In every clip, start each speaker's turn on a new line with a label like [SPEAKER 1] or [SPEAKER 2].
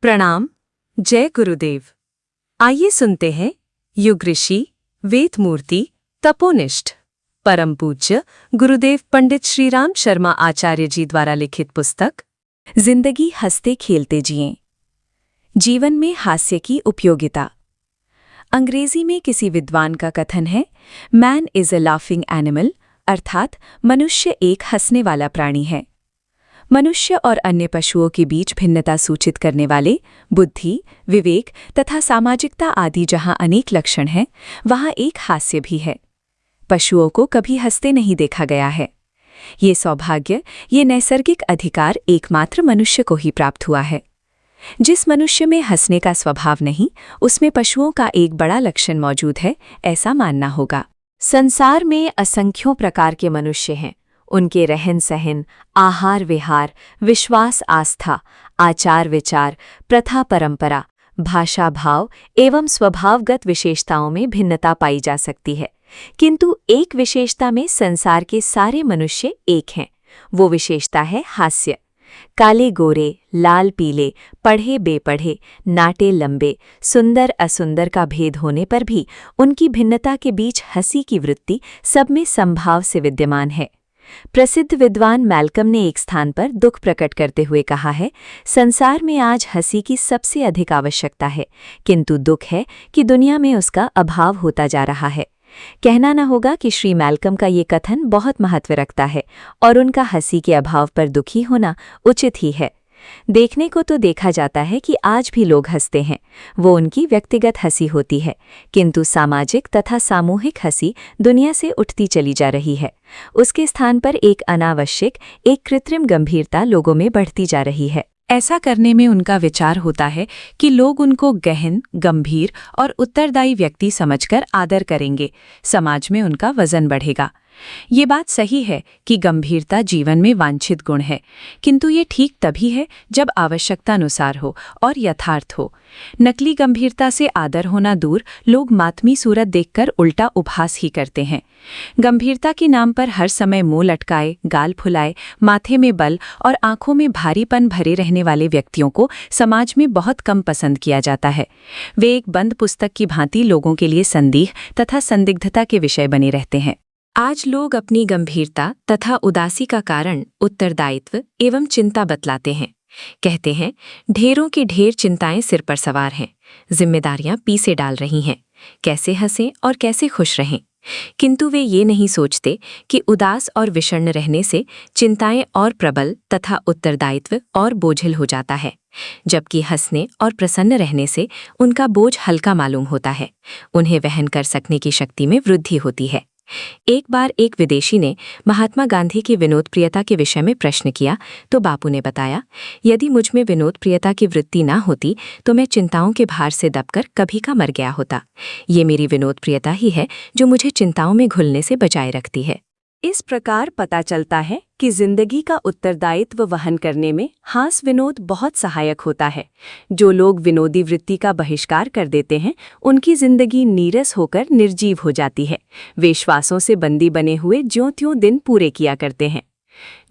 [SPEAKER 1] प्रणाम। जय गुरुदेव। आइए सुनते हैं युग ऋषि, वेद मूर्ति, तपोनिष्ठ, परम पूज्य गुरुदेव पंडित श्रीराम शर्मा आचार्य जी द्वारा लिखित पुस्तक जिंदगी हंसते खेलते जिएं। जीवन में हास्य की उपयोगिता। अंग्रेजी में किसी विद्वान का कथन है, man is a laughing animal, अर्थात मनुष्य एक हंसने वाला प्राणी है। मनुष्य और अन्य पशुओं के बीच भिन्नता सूचित करने वाले बुद्धि, विवेक तथा सामाजिकता आदि जहां अनेक लक्षण हैं, वहां एक हास्य भी है। पशुओं को कभी हंसते नहीं देखा गया है। ये सौभाग्य, ये नैसर्गिक अधिकार एकमात्र मनुष्य को ही प्राप्त हुआ है। जिस मनुष्य में हंसने का स्वभाव नहीं, उसमें पशुओं का एक बड़ा लक्षण मौजूद है, ऐसा मानना होगा। संसार में असंख्यों प्रकार के मनुष्य हैं। उनके रहन सहन, आहार विहार, विश्वास आस्था, आचार विचार, प्रथा परंपरा, भाषा भाव एवं स्वभावगत विशेषताओं में भिन्नता पाई जा सकती है, किंतु एक विशेषता में संसार के सारे मनुष्य एक हैं। वो विशेषता है हास्य। काले गोरे, लाल पीले, पढ़े बेपढ़े, नाटे लंबे, सुंदर असुंदर का भेद होने पर भी उनकी भिन्नता के बीच हंसी की वृत्ति सब में संभाव से विद्यमान है। प्रसिद्ध विद्वान मैल्कम ने एक स्थान पर दुख प्रकट करते हुए कहा है, संसार में आज हंसी की सबसे अधिक आवश्यकता है, किंतु दुख है कि दुनिया में उसका अभाव होता जा रहा है। कहना न होगा कि श्री मैल्कम का ये कथन बहुत महत्व रखता है और उनका हंसी के अभाव पर दुखी होना उचित ही है। देखने को तो देखा जाता है कि आज भी लोग हंसते हैं, वो उनकी व्यक्तिगत हंसी होती है, किंतु सामाजिक तथा सामूहिक हंसी दुनिया से उठती चली जा रही है। उसके स्थान पर एक अनावश्यक, एक कृत्रिम गंभीरता लोगों में बढ़ती जा रही है। ऐसा करने में उनका विचार होता है कि लोग उनको गहन, गंभीर और उत्तरदायी व्यक्ति समझकर आदर करेंगे, समाज में उनका वजन बढ़ेगा। ये बात सही है कि गंभीरता जीवन में वांछित गुण है, किंतु ये ठीक तभी है जब आवश्यकतानुसार हो और यथार्थ हो। नकली गंभीरता से आदर होना दूर, लोग मातमी सूरत देखकर उल्टा उपहास ही करते हैं। गंभीरता के नाम पर हर समय मुंह लटकाए, गाल फुलाए, माथे में बल और आंखों में भारीपन भरे रहने वाले व्यक्तियों को समाज में बहुत कम पसंद किया जाता है। वे एक बंद पुस्तक की भांति लोगों के लिए संदेह तथा संदिग्धता के विषय बने रहते हैं। आज लोग अपनी गंभीरता तथा उदासी का कारण उत्तरदायित्व एवं चिंता बतलाते हैं। कहते हैं, ढेरों की ढेर चिंताएं सिर पर सवार हैं, जिम्मेदारियां पीछे डाल रही हैं, कैसे हंसें और कैसे खुश रहें। किंतु वे ये नहीं सोचते कि उदास और विषण्ण रहने से चिंताएं और प्रबल तथा उत्तरदायित्व और बोझिल हो जाता है, जबकि हंसने और प्रसन्न रहने से उनका बोझ हल्का मालूम होता है, उन्हें वहन कर सकने की शक्ति में वृद्धि होती है। एक बार एक विदेशी ने महात्मा गांधी की विनोदप्रियता के विषय में प्रश्न किया तो बापू ने बताया, यदि मुझ में विनोदप्रियता की वृत्ति ना होती तो मैं चिंताओं के भार से दबकर कभी का मर गया होता। ये मेरी विनोदप्रियता ही है जो मुझे चिंताओं में घुलने से बचाए रखती है। इस प्रकार पता चलता है कि जिंदगी का उत्तरदायित्व वहन करने में हास विनोद बहुत सहायक होता है। जो लोग विनोदी वृत्ति का बहिष्कार कर देते हैं, उनकी जिंदगी नीरस होकर निर्जीव हो जाती है। वे श्वासों से बंदी बने हुए ज्यों-त्यों दिन पूरे किया करते हैं।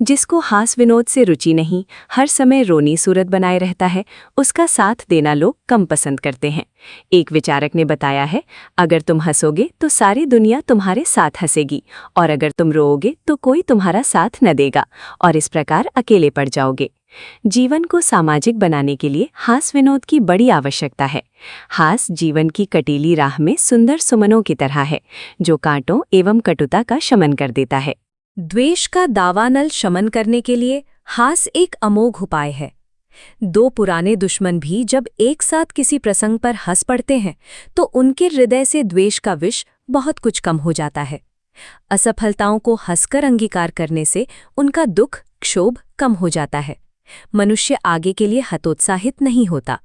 [SPEAKER 1] जिसको हास विनोद से रुचि नहीं, हर समय रोनी सूरत बनाए रहता है, उसका साथ देना लोग कम पसंद करते हैं। एक विचारक ने बताया है, अगर तुम हंसोगे तो सारी दुनिया तुम्हारे साथ हंसेगी, और अगर तुम रोओगे तो कोई तुम्हारा साथ न देगा, और इस प्रकार अकेले पड़ जाओगे। जीवन को सामाजिक बनाने के लिए हास विनोद की बड़ी आवश्यकता है। हास जीवन की कटीली राह में सुंदर सुमनों की तरह है, जो कांटों एवं कटुता का शमन कर देता है। द्वेष का दावानल शमन करने के लिए हास एक अमोघ उपाय है। दो पुराने दुश्मन भी जब एक साथ किसी प्रसंग पर हंस पड़ते हैं तो उनके हृदय से द्वेष का विष बहुत कुछ कम हो जाता है। असफलताओं को हंसकर अंगीकार करने से उनका दुख, क्षोभ कम हो जाता है। मनुष्य आगे के लिए हतोत्साहित नहीं होता।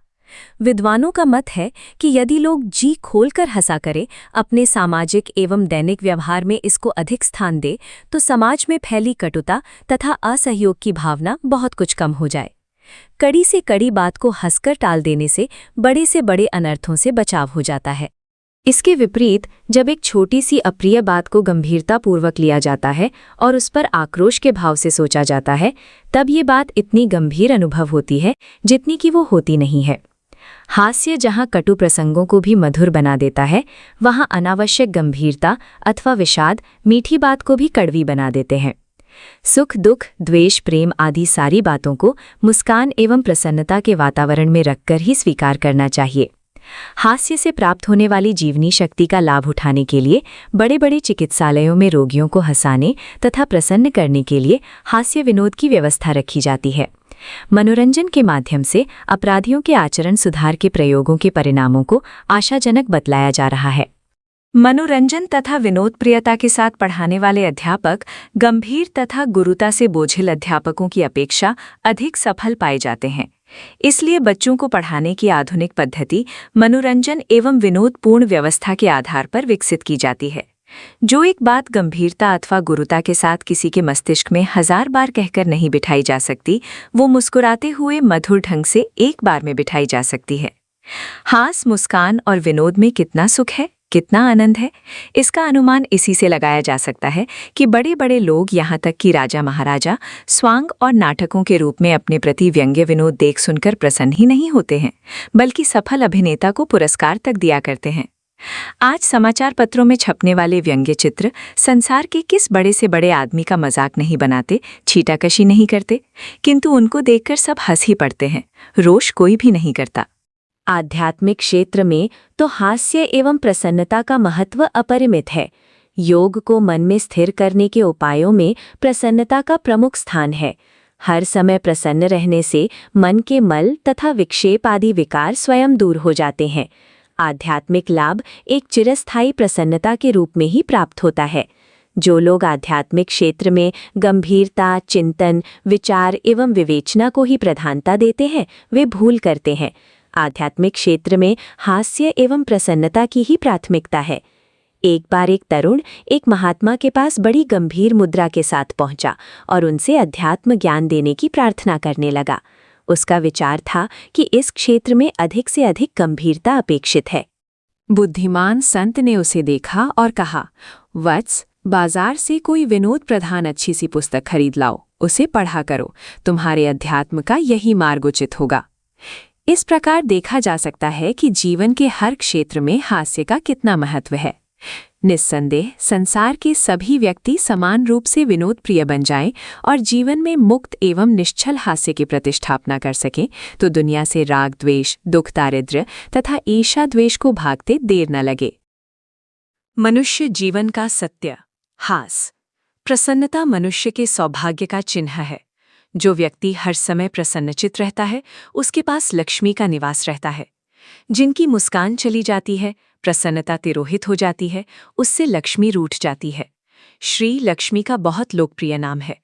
[SPEAKER 1] विद्वानों का मत है कि यदि लोग जी खोलकर हंसा करें, अपने सामाजिक एवं दैनिक व्यवहार में इसको अधिक स्थान दे, तो समाज में फैली कटुता तथा असहयोग की भावना बहुत कुछ कम हो जाए। कड़ी से कड़ी बात को हंसकर टाल देने से बड़े अनर्थों से बचाव हो जाता है।
[SPEAKER 2] इसके विपरीत जब एक छोटी सी अप्रिय बात को गंभीरतापूर्वक लिया जाता है और उस पर आक्रोश के भाव से सोचा जाता है, तब ये बात इतनी गंभीर अनुभव होती है जितनी कि वो होती नहीं है। हास्य जहाँ कटु प्रसंगों को भी मधुर बना देता है, वहाँ अनावश्यक गंभीरता अथवा विषाद मीठी बात को भी कड़वी बना देते हैं। सुख, दुख, द्वेष, प्रेम आदि सारी बातों को मुस्कान एवं प्रसन्नता के वातावरण में रखकर ही स्वीकार करना चाहिए। हास्य से प्राप्त होने वाली जीवनी शक्ति का लाभ उठाने के लिए बड़े बड़े चिकित्सालयों में रोगियों को हंसाने तथा प्रसन्न करने के लिए हास्य विनोद की व्यवस्था रखी जाती है। मनोरंजन के माध्यम से अपराधियों के आचरण सुधार के प्रयोगों के परिणामों को आशाजनक बतलाया जा रहा है।
[SPEAKER 1] मनोरंजन तथा विनोदप्रियता के साथ पढ़ाने वाले अध्यापक गंभीर तथा गुरुता से बोझिल अध्यापकों की अपेक्षा अधिक सफल पाए जाते हैं। इसलिए बच्चों को पढ़ाने की आधुनिक पद्धति मनोरंजन एवं विनोदपूर्ण व्यवस्था के आधार पर विकसित की जाती है। जो एक बात गंभीरता अथवा गुरुता के साथ किसी के मस्तिष्क में 1000 बार कहकर नहीं बिठाई जा सकती, वो मुस्कुराते हुए मधुर ढंग से एक बार में बिठाई जा सकती है। हास, मुस्कान और विनोद में कितना सुख है, कितना आनंद है, इसका अनुमान इसी से लगाया जा सकता है कि बड़े बड़े लोग, यहाँ तक कि राजा महाराजा, स्वांग और नाटकों के रूप में अपने प्रति व्यंग्य विनोद देख सुनकर प्रसन्न ही नहीं होते हैं, बल्कि सफल अभिनेता को पुरस्कार तक दिया करते हैं। आज समाचार पत्रों में छपने वाले व्यंग्य चित्र संसार के किस बड़े से बड़े आदमी का मजाक नहीं बनाते, छीटाकशी नहीं करते, किंतु उनको देखकर सब हंस ही पड़ते हैं, रोष कोई भी नहीं करता।
[SPEAKER 2] आध्यात्मिक क्षेत्र में तो हास्य एवं प्रसन्नता का महत्व अपरिमित है। योग को मन में स्थिर करने के उपायों में प्रसन्नता का प्रमुख स्थान है। हर समय प्रसन्न रहने से मन के मल तथा विक्षेप आदि विकार स्वयं दूर हो जाते हैं। आध्यात्मिक लाभ एक चिरस्थायी प्रसन्नता के रूप में ही प्राप्त होता है। जो लोग आध्यात्मिक क्षेत्र में गंभीरता, चिंतन, विचार एवं विवेचना को ही प्रधानता देते हैं, वे भूल करते हैं। आध्यात्मिक क्षेत्र में हास्य एवं प्रसन्नता की ही प्राथमिकता है। एक बार एक तरुण एक महात्मा के पास बड़ी गंभीर मुद्रा के साथ पहुंचा और उनसे अध्यात्म ज्ञान देने की प्रार्थना करने लगा। उसका विचार था कि इस क्षेत्र में अधिक से अधिक गंभीरता अपेक्षित है।
[SPEAKER 1] बुद्धिमान संत ने उसे देखा और कहा, वत्स, बाजार से कोई विनोद प्रधान अच्छी सी पुस्तक खरीद लाओ, उसे पढ़ा करो, तुम्हारे अध्यात्म का यही मार्ग उचित होगा। इस प्रकार देखा जा सकता है कि जीवन के हर क्षेत्र में हास्य का कितना महत्व है। निस्संदेह संसार के सभी व्यक्ति समान रूप से विनोद प्रिय बन जाएं और जीवन में मुक्त एवं निश्चल हास्य की प्रतिष्ठापना कर सकें, तो दुनिया से राग, द्वेष, दुख, दारिद्र्य तथा ईर्ष्या द्वेष को भागते देर न लगे। मनुष्य जीवन का सत्य। हास, प्रसन्नता मनुष्य के सौभाग्य का चिन्ह है। जो व्यक्ति हर समय प्रसन्नचित रहता है, उसके पास लक्ष्मी का निवास रहता है। जिनकी मुस्कान चली जाती है, प्रसन्नता तिरोहित हो जाती है, उससे लक्ष्मी रूठ जाती है। श्री लक्ष्मी का बहुत लोकप्रिय नाम है।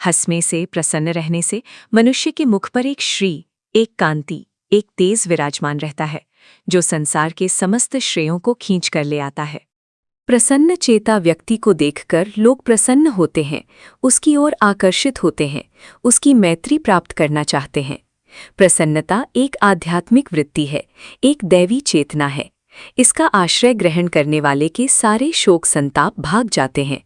[SPEAKER 1] हंसने से, प्रसन्न रहने से मनुष्य के मुख पर एक श्री, एक कांति, एक तेज विराजमान रहता है, जो संसार के समस्त श्रेयों को खींच कर ले आता है। प्रसन्न चेता व्यक्ति को देखकर लोग प्रसन्न होते हैं, उसकी ओर आकर्षित होते हैं, उसकी मैत्री प्राप्त करना चाहते हैं। प्रसन्नता एक आध्यात्मिक वृत्ति है, एक दैवी चेतना है। इसका आश्रय ग्रहण करने वाले के सारे शोक संताप भाग जाते हैं।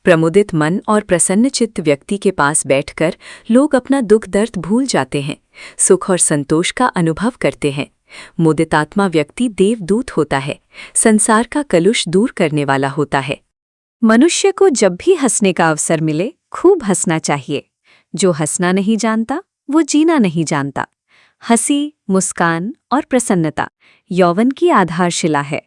[SPEAKER 1] प्रमुदित मन और प्रसन्नचित्त व्यक्ति के पास बैठकर लोग अपना दुख दर्द भूल जाते हैं, सुख और संतोष का अनुभव करते हैं। मुदितात्मा व्यक्ति देवदूत होता है, संसार का कलुष दूर करने वाला होता है। मनुष्य को जब भी हंसने का अवसर मिले, खूब हंसना चाहिए। जो हंसना नहीं जानता, वो जीना नहीं जानता। हंसी, मुस्कान और प्रसन्नता यौवन की आधारशिला है।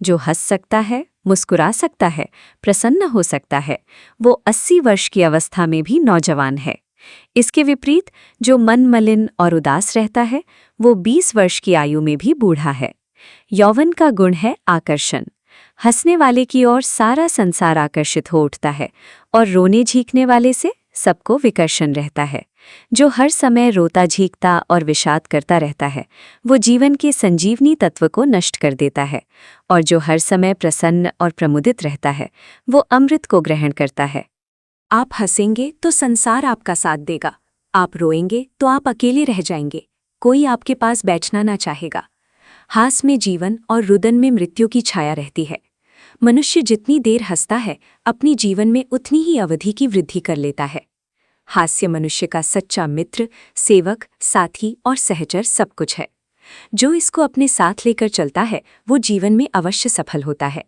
[SPEAKER 1] जो हंस सकता है, मुस्कुरा सकता है, प्रसन्न हो सकता है, वो 80 वर्ष की अवस्था में भी नौजवान है। इसके विपरीत जो मन मलिन और उदास रहता है, वो 20 वर्ष की आयु में भी बूढ़ा है। यौवन का गुण है आकर्षण। हंसने वाले की ओर सारा संसार आकर्षित हो उठता है और रोने झीकने वाले से सबको विकर्षण रहता है। जो हर समय रोता झीकता और विषाद करता रहता है, वो जीवन के संजीवनी तत्व को नष्ट कर देता है, और जो हर समय प्रसन्न और प्रमुदित रहता है, वो अमृत को ग्रहण करता है। आप हंसेंगे तो संसार आपका साथ देगा, आप रोएंगे तो आप अकेले रह जाएंगे, कोई आपके पास बैठना ना चाहेगा।
[SPEAKER 2] हास में जीवन और रुदन में मृत्यु की छाया रहती है। मनुष्य जितनी देर हंसता है, अपनी जीवन में उतनी ही अवधि की वृद्धि कर लेता है। हास्य मनुष्य का सच्चा मित्र, सेवक, साथी और सहचर सब कुछ है। जो इसको अपने साथ लेकर चलता है, वो जीवन में अवश्य सफल होता है।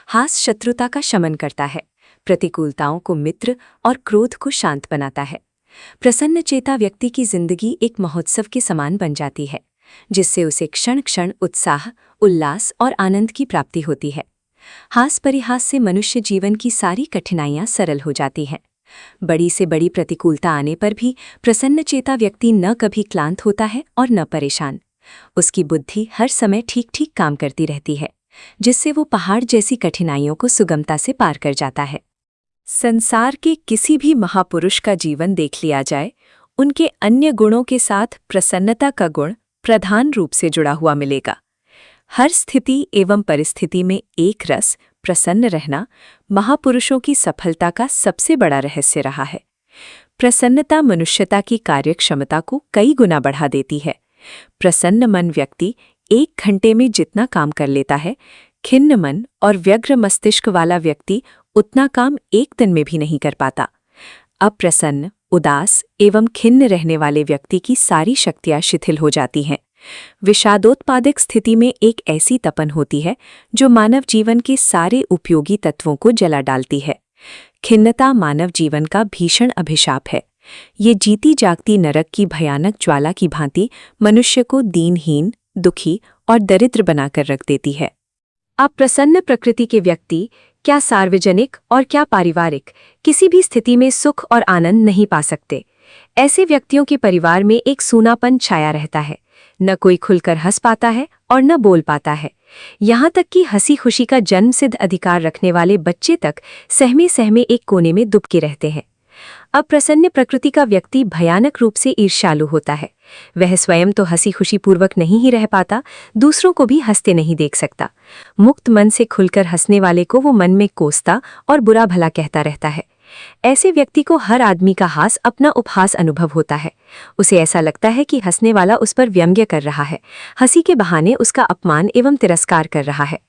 [SPEAKER 2] हास शत्रुता का शमन करता है, प्रतिकूलताओं को मित्र और क्रोध को शांत बनाता है। प्रसन्नचेता व्यक्ति की जिंदगी एक महोत्सव के समान बन जाती है, जिससे उसे क्षण क्षण उत्साह, उल्लास और आनंद की प्राप्ति होती है। हास परिहास से मनुष्य जीवन की सारी कठिनाइयां सरल हो जाती हैं। बड़ी से बड़ी प्रतिकूलता आने पर भी प्रसन्नचेता व्यक्ति न कभी क्लांत होता है और न परेशान। उसकी बुद्धि हर समय ठीक ठीक काम करती रहती है, जिससे वो पहाड़ जैसी कठिनाइयों को सुगमता से पार कर जाता है। संसार के किसी भी महापुरुष का जीवन देख लिया जाए, उनके अन्य गुणों के साथ प्रसन्नता का गुण प्रधान रूप से जुड़ा हुआ मिलेगा। हर स्थिति एवं परिस्थिति में एक रस, प्रसन्न रहना महापुरुषों की सफलता का सबसे बड़ा रहस्य रहा है। प्रसन्नता मनुष्यता की कार्यक्षमता को कई गुना बढ़ा देती है। प्रसन्न मन व्यक्ति 1 घंटे में जितना काम कर लेता है, खिन्न मन और व्यग्र मस्तिष्क वाला व्यक्ति उतना काम 1 दिन में भी नहीं कर पाता। अप्रसन्न, उदास एवं खिन्न रहने वाले व्यक्ति की सारी शक्तियां शिथिल हो जाती हैं। विषादोत्पादक स्थिति में एक ऐसी तपन होती है जो मानव जीवन के सारे उपयोगी तत्वों को जला डालती है। खिन्नता मानव जीवन का भीषण अभिशाप है। ये जीती जागती नरक की भयानक ज्वाला की भांति मनुष्य को दीनहीन, दुखी और दरिद्र बनाकर रख देती है। अप्रसन्न प्रकृति के व्यक्ति क्या सार्वजनिक और क्या पारिवारिक किसी भी स्थिति में सुख और आनंद नहीं पा सकते। ऐसे व्यक्तियों के परिवार में एक सूनापन छाया रहता है। न कोई खुलकर हंस पाता है और न बोल पाता है। यहाँ तक कि हंसी खुशी का जन्मसिद्ध अधिकार रखने वाले बच्चे तक सहमे सहमे एक कोने में दुबके रहते हैं। अप्रसन्न प्रकृति का व्यक्ति भयानक रूप से ईर्ष्यालु होता है। वह स्वयं तो हंसी खुशी पूर्वक नहीं ही रह पाता, दूसरों को भी हंसते नहीं देख सकता। मुक्त मन से खुलकर हंसने वाले को वो मन में कोसता और बुरा भला कहता रहता है। ऐसे व्यक्ति को हर आदमी का हास अपना उपहास अनुभव होता है। उसे ऐसा लगता है कि हंसने वाला उस पर व्यंग्य कर रहा है, हंसी के बहाने उसका अपमान एवं तिरस्कार कर रहा है।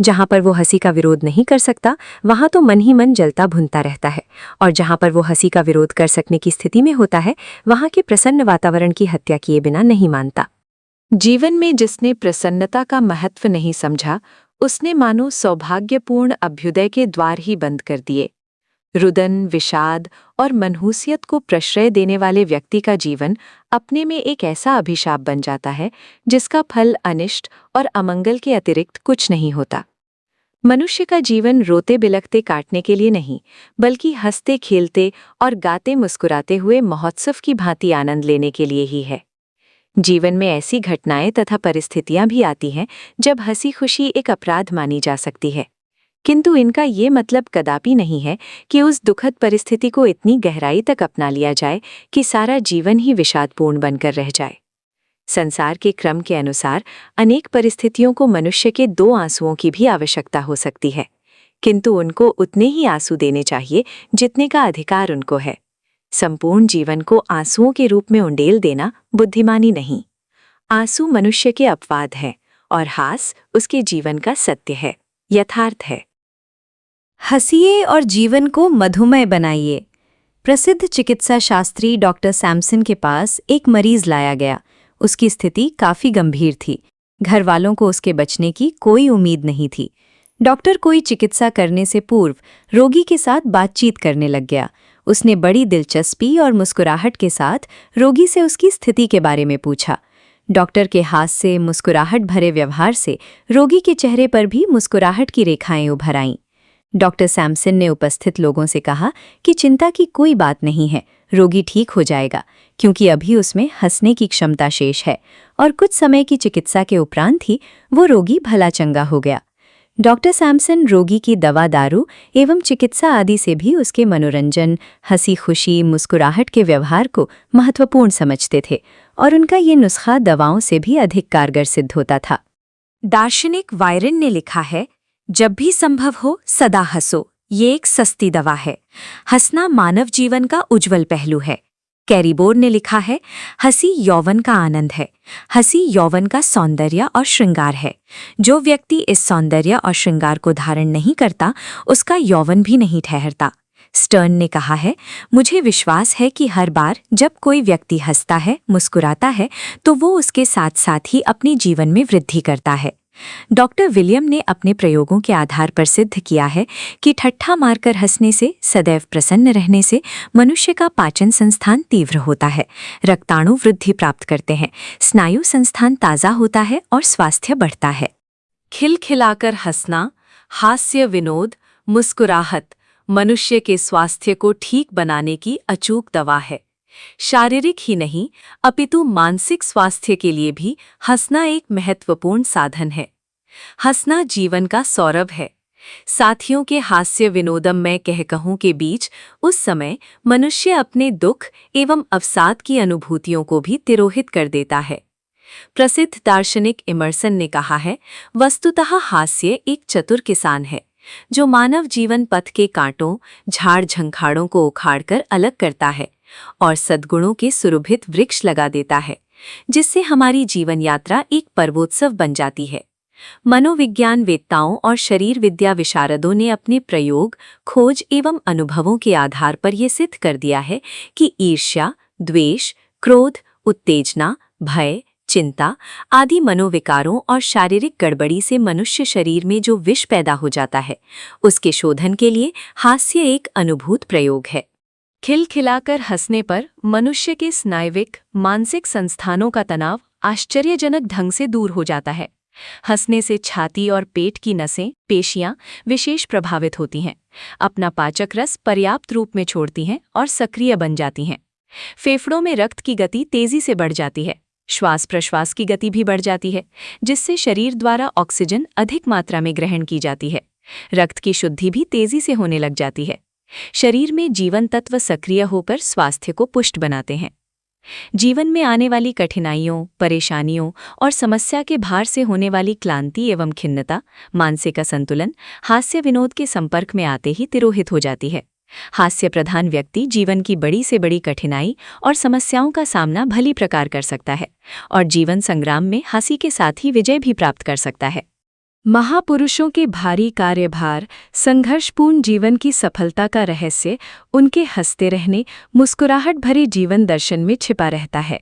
[SPEAKER 2] जहाँ पर वो हंसी का विरोध नहीं कर सकता, वहाँ तो मन ही मन जलता भुनता रहता है, और जहाँ पर वो हंसी का विरोध कर सकने की स्थिति में होता है, वहाँ के प्रसन्न वातावरण की हत्या किए बिना नहीं मानता। जीवन में जिसने प्रसन्नता का महत्व नहीं समझा, उसने मानो सौभाग्यपूर्ण अभ्युदय के द्वार ही बंद कर दिए। रुदन, विषाद और मनहूसियत को प्रश्रय देने वाले व्यक्ति का जीवन अपने में एक ऐसा अभिशाप बन जाता है जिसका फल अनिष्ट और अमंगल के अतिरिक्त कुछ नहीं होता। मनुष्य का जीवन रोते बिलखते काटने के लिए नहीं, बल्कि हंसते खेलते और गाते मुस्कुराते हुए महोत्सव की भांति आनंद लेने के लिए ही है। जीवन में ऐसी घटनाएं तथा परिस्थितियां भी आती हैं जब हंसी खुशी एक अपराध मानी जा सकती है, किंतु इनका ये मतलब कदापि नहीं है कि उस दुखद परिस्थिति को इतनी गहराई तक अपना लिया जाए कि सारा जीवन ही विषादपूर्ण बनकर रह जाए। संसार के क्रम के अनुसार अनेक परिस्थितियों को मनुष्य के 2 आंसुओं की भी आवश्यकता हो सकती है, किंतु उनको उतने ही आंसू देने चाहिए जितने का अधिकार उनको है। संपूर्ण जीवन को आंसुओं के रूप में उंडेल देना बुद्धिमानी नहीं। आंसू मनुष्य के अपवाद है और हास उसके जीवन का सत्य है, यथार्थ है।
[SPEAKER 1] हंसिए और जीवन को मधुमय बनाइए। प्रसिद्ध चिकित्सा शास्त्री डॉक्टर सैमसन के पास एक मरीज लाया गया। उसकी स्थिति काफी गंभीर थी। घर वालों को उसके बचने की कोई उम्मीद नहीं थी। डॉक्टर कोई चिकित्सा करने से पूर्व रोगी के साथ बातचीत करने लग गया। उसने बड़ी दिलचस्पी और मुस्कुराहट के साथ रोगी से उसकी स्थिति के बारे में पूछा। डॉक्टर के हाथ से मुस्कुराहट भरे व्यवहार से रोगी के चेहरे पर भी मुस्कुराहट की रेखाएं उभर आईं। डॉक्टर सैमसन ने उपस्थित लोगों से कहा कि चिंता की कोई बात नहीं है, रोगी ठीक हो जाएगा, क्योंकि अभी उसमें हंसने की क्षमता शेष है और कुछ समय की चिकित्सा के उपरांत ही वो रोगी भला चंगा हो गया। डॉक्टर सैमसन रोगी की दवा दारू एवं चिकित्सा आदि से भी उसके मनोरंजन, हंसी खुशी, मुस्कुराहट के व्यवहार को महत्वपूर्ण समझते थे और उनका ये नुस्खा दवाओं से भी अधिक कारगर सिद्ध होता था। दार्शनिक वायरन ने लिखा है, जब भी संभव हो सदा हंसो, ये एक सस्ती दवा है। हंसना मानव जीवन का उज्जवल पहलू है।
[SPEAKER 2] कैरीबोर ने लिखा है, हंसी यौवन का आनंद है। हंसी यौवन का सौंदर्य और श्रृंगार है। जो व्यक्ति इस सौंदर्य और श्रृंगार को धारण नहीं करता, उसका यौवन भी नहीं ठहरता। स्टर्न ने कहा है, मुझे विश्वास है कि हर बार जब कोई व्यक्ति हंसता है, मुस्कुराता है, तो वो उसके साथ साथ ही अपने जीवन में वृद्धि करता है। डॉक्टर विलियम ने अपने प्रयोगों के आधार पर सिद्ध किया है कि ठट्ठा मारकर हंसने से, सदैव प्रसन्न रहने से मनुष्य का पाचन संस्थान तीव्र होता है, रक्ताणु वृद्धि प्राप्त करते हैं, स्नायु संस्थान ताज़ा होता है और स्वास्थ्य बढ़ता है।
[SPEAKER 1] खिलखिलाकर हंसना, हास्य विनोद, मुस्कुराहट मनुष्य के स्वास्थ्य को ठीक बनाने की अचूक दवा है। शारीरिक ही नहीं, अपितु मानसिक स्वास्थ्य के लिए भी हंसना एक महत्वपूर्ण साधन है। हंसना जीवन का सौरभ है। साथियों के हास्य विनोदमय कहकहों के बीच उस समय मनुष्य अपने दुख एवं अवसाद की अनुभूतियों को भी तिरोहित कर देता है। प्रसिद्ध दार्शनिक इमर्सन ने कहा है, वस्तुतः हास्य एक चतुर किसान है जो मानव जीवन पथ के कांटों, झाड़ झंखाड़ों को उखाड़कर अलग करता है और सद्गुणों के सुरभित वृक्ष लगा देता है, जिससे हमारी जीवन यात्रा एक पर्वोत्सव बन जाती है। मनोविज्ञान वेत्ताओं और शरीर विद्या विशारदों ने अपने प्रयोग, खोज एवं अनुभवों के आधार पर यह सिद्ध कर दिया है कि ईर्ष्या, द्वेष, क्रोध, उत्तेजना, भय, चिंता आदि मनोविकारों और शारीरिक गड़बड़ी से मनुष्य शरीर में जो विष पैदा हो जाता है, उसके शोधन के लिए हास्य एक अनुभूत प्रयोग है। खिलखिलाकर हंसने पर मनुष्य के स्नायविक, मानसिक संस्थानों का तनाव आश्चर्यजनक ढंग से दूर हो जाता है। हंसने से छाती और पेट की नसें, पेशियां विशेष प्रभावित होती हैं, अपना पाचक रस पर्याप्त रूप में छोड़ती हैं और सक्रिय बन जाती हैं। फेफड़ों में रक्त की गति तेजी से बढ़ जाती है, श्वास प्रश्वास की गति भी बढ़ जाती है, जिससे शरीर द्वारा ऑक्सीजन अधिक मात्रा में ग्रहण की जाती है। रक्त की शुद्धि भी तेजी से होने लग जाती है। शरीर में जीवन तत्व सक्रिय होकर स्वास्थ्य को पुष्ट बनाते हैं। जीवन में आने वाली कठिनाइयों, परेशानियों और समस्या के भार से होने वाली क्लांति एवं खिन्नता, मानसिक असंतुलन हास्य विनोद के संपर्क में आते ही तिरोहित हो जाती है। हास्य प्रधान व्यक्ति जीवन की बड़ी से बड़ी कठिनाई और समस्याओं का सामना भली प्रकार कर सकता है और जीवन संग्राम में हंसी के साथ ही विजय भी प्राप्त कर सकता है। महापुरुषों के भारी कार्यभार, संघर्षपूर्ण जीवन की सफलता का रहस्य उनके हंसते रहने, मुस्कुराहट भरे जीवन दर्शन में छिपा रहता है।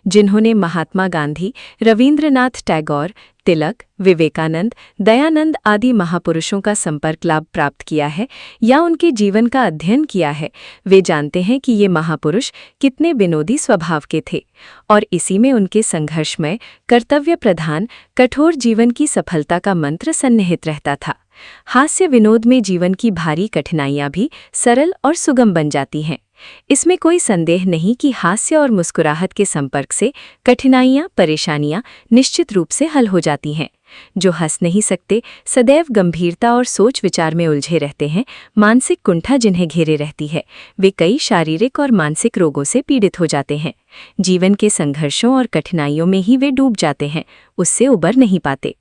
[SPEAKER 1] जिन्होंने महात्मा गांधी, रवींद्रनाथ टैगोर, तिलक, विवेकानंद, दयानंद आदि महापुरुषों का संपर्क लाभ प्राप्त किया है या उनके जीवन का अध्ययन किया है, वे जानते हैं कि ये महापुरुष कितने विनोदी स्वभाव के थे और इसी में उनके संघर्षमय, कर्तव्य प्रधान, कठोर जीवन की सफलता का मंत्र सन्निहित रहता था। हास्य विनोद में जीवन की भारी कठिनाइयां भी सरल और सुगम बन जाती हैं। इसमें कोई संदेह नहीं कि हास्य और मुस्कुराहट के संपर्क से कठिनाइयां, परेशानियां निश्चित रूप से हल हो जाती हैं। जो हंस नहीं सकते, सदैव गंभीरता और सोच विचार में उलझे रहते हैं, मानसिक कुंठा जिन्हें घेरे रहती है, वे कई शारीरिक और मानसिक रोगों से पीड़ित हो जाते हैं। जीवन के संघर्षों और कठिनाइयों में ही वे डूब जाते हैं, उससे उबर नहीं पाते।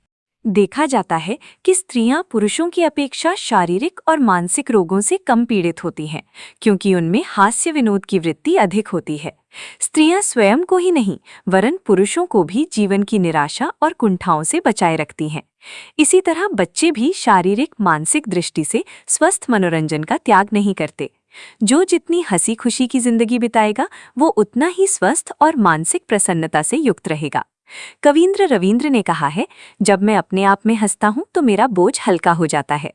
[SPEAKER 1] देखा जाता है कि स्त्रियां पुरुषों की अपेक्षा शारीरिक और मानसिक रोगों से कम पीड़ित होती हैं, क्योंकि उनमें हास्य विनोद की वृत्ति अधिक होती है। स्त्रियां स्वयं को ही नहीं, वरन पुरुषों को भी जीवन की निराशा और कुंठाओं से बचाए रखती हैं। इसी तरह बच्चे भी शारीरिक, मानसिक दृष्टि से स्वस्थ मनोरंजन का त्याग नहीं करते। जो जितनी हंसी खुशी की जिंदगी बिताएगा, वो उतना ही स्वस्थ और मानसिक प्रसन्नता से युक्त रहेगा। कवींद्र रवींद्र ने कहा है, जब मैं अपने आप में हंसता हूं तो मेरा बोझ हल्का हो जाता है।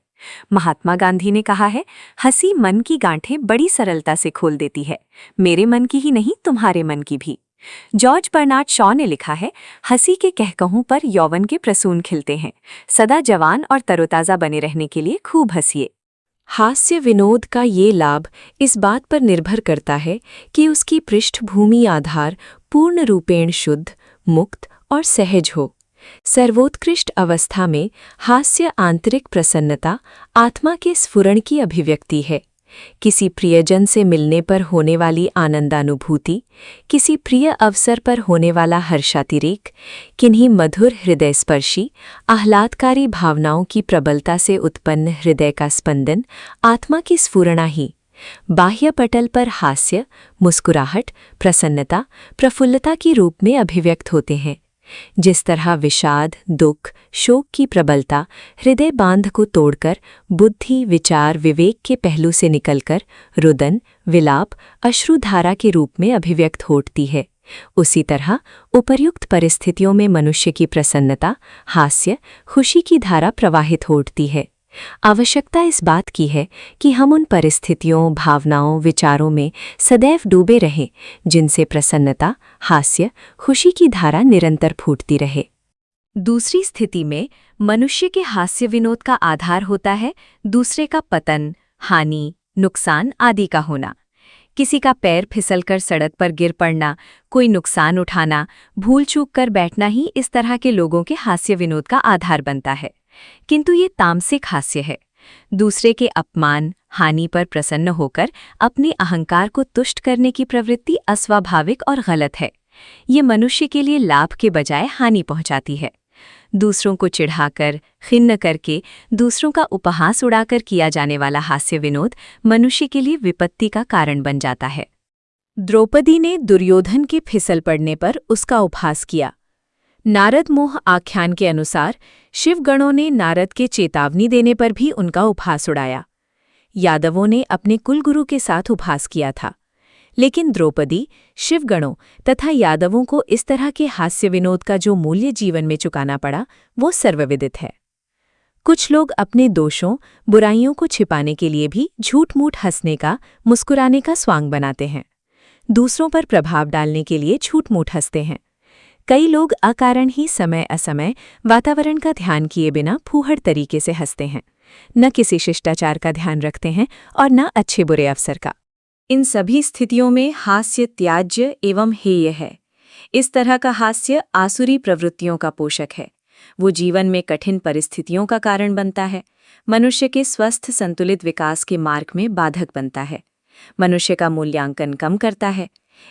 [SPEAKER 1] महात्मा गांधी ने कहा है, हंसी मन की गांठें बड़ी सरलता से खोल देती है, मेरे मन की ही नहीं, तुम्हारे मन की भी। जॉर्ज बर्नार्ड शॉ ने लिखा है, हंसी के कहकहों पर यौवन के प्रसून खिलते हैं। सदा जवान और तरोताजा बने रहने के लिए खूब हंसिए। हास्य विनोद का ये लाभ इस बात पर निर्भर करता है कि उसकी पृष्ठभूमि आधार पूर्ण रूपेण शुद्ध, मुक्त और सहज हो। सर्वोत्कृष्ट अवस्था में हास्य आंतरिक प्रसन्नता, आत्मा के स्फुरण की अभिव्यक्ति है। किसी प्रियजन से मिलने पर होने वाली आनंदानुभूति, किसी प्रिय अवसर पर होने वाला हर्षातिरेक, किन्हीं मधुर हृदयस्पर्शी, आह्लादकारी भावनाओं की प्रबलता से उत्पन्न हृदय का स्पंदन, आत्मा की स्फुरणा ही
[SPEAKER 2] बाह्य पटल पर हास्य, मुस्कुराहट, प्रसन्नता, प्रफुल्लता के रूप में अभिव्यक्त होते हैं। जिस तरह विषाद, दुख, शोक की प्रबलता हृदय बांध को तोड़कर बुद्धि, विचार, विवेक के पहलू से निकलकर रुदन, विलाप, अश्रुधारा के रूप में अभिव्यक्त होती है, उसी तरह उपर्युक्त परिस्थितियों में मनुष्य की प्रसन्नता, हास्य, खुशी की धारा प्रवाहित होती है। आवश्यकता इस बात की है कि हम उन परिस्थितियों, भावनाओं, विचारों में सदैव डूबे रहें जिनसे प्रसन्नता, हास्य, खुशी की धारा निरंतर फूटती रहे। दूसरी स्थिति में मनुष्य के हास्य विनोद का आधार होता है दूसरे का पतन, हानि, नुकसान आदि का होना। किसी का पैर फिसलकर सड़क पर गिर पड़ना, कोई नुकसान उठाना, भूल चूक कर बैठना ही इस तरह के लोगों के हास्य विनोद का आधार बनता है। किंतु ये तामसिक हास्य है। दूसरे के अपमान, हानि पर प्रसन्न होकर अपने अहंकार को तुष्ट करने की प्रवृत्ति अस्वाभाविक और गलत है। ये मनुष्य के लिए लाभ के बजाय हानि पहुंचाती है। दूसरों को चिढ़ाकर, खिन्न करके, दूसरों का उपहास उड़ाकर किया जाने वाला हास्य विनोद मनुष्य के लिए विपत्ति का कारण बन जाता है। द्रौपदी ने दुर्योधन के फिसल पड़ने पर उसका उपहास किया। नारद मोह आख्यान के अनुसार शिवगणों ने नारद के चेतावनी देने पर भी उनका उपहास उड़ाया। यादवों ने अपने कुलगुरु के साथ उपहास किया था, लेकिन द्रौपदी, शिवगणों तथा यादवों को इस तरह के हास्य विनोद का जो मूल्य जीवन में चुकाना पड़ा वो सर्वविदित है। कुछ लोग अपने दोषों, बुराइयों को छिपाने के लिए भी झूठ-मूठ हंसने का, मुस्कुराने का स्वांग बनाते हैं। दूसरों पर प्रभाव डालने के लिए झूठ-मूठ हंसते हैं। कई लोग अकारण ही समय असमय वातावरण का ध्यान किए बिना फूहड़ तरीके से हंसते हैं, न किसी शिष्टाचार का ध्यान रखते हैं और न अच्छे बुरे अवसर का। इन सभी स्थितियों में हास्य त्याज्य एवं हेय है। इस तरह का हास्य आसुरी प्रवृत्तियों का पोषक है। वो जीवन में कठिन परिस्थितियों का कारण बनता है, मनुष्य के स्वस्थ संतुलित विकास के मार्ग में बाधक बनता है, मनुष्य का मूल्यांकन कम करता है।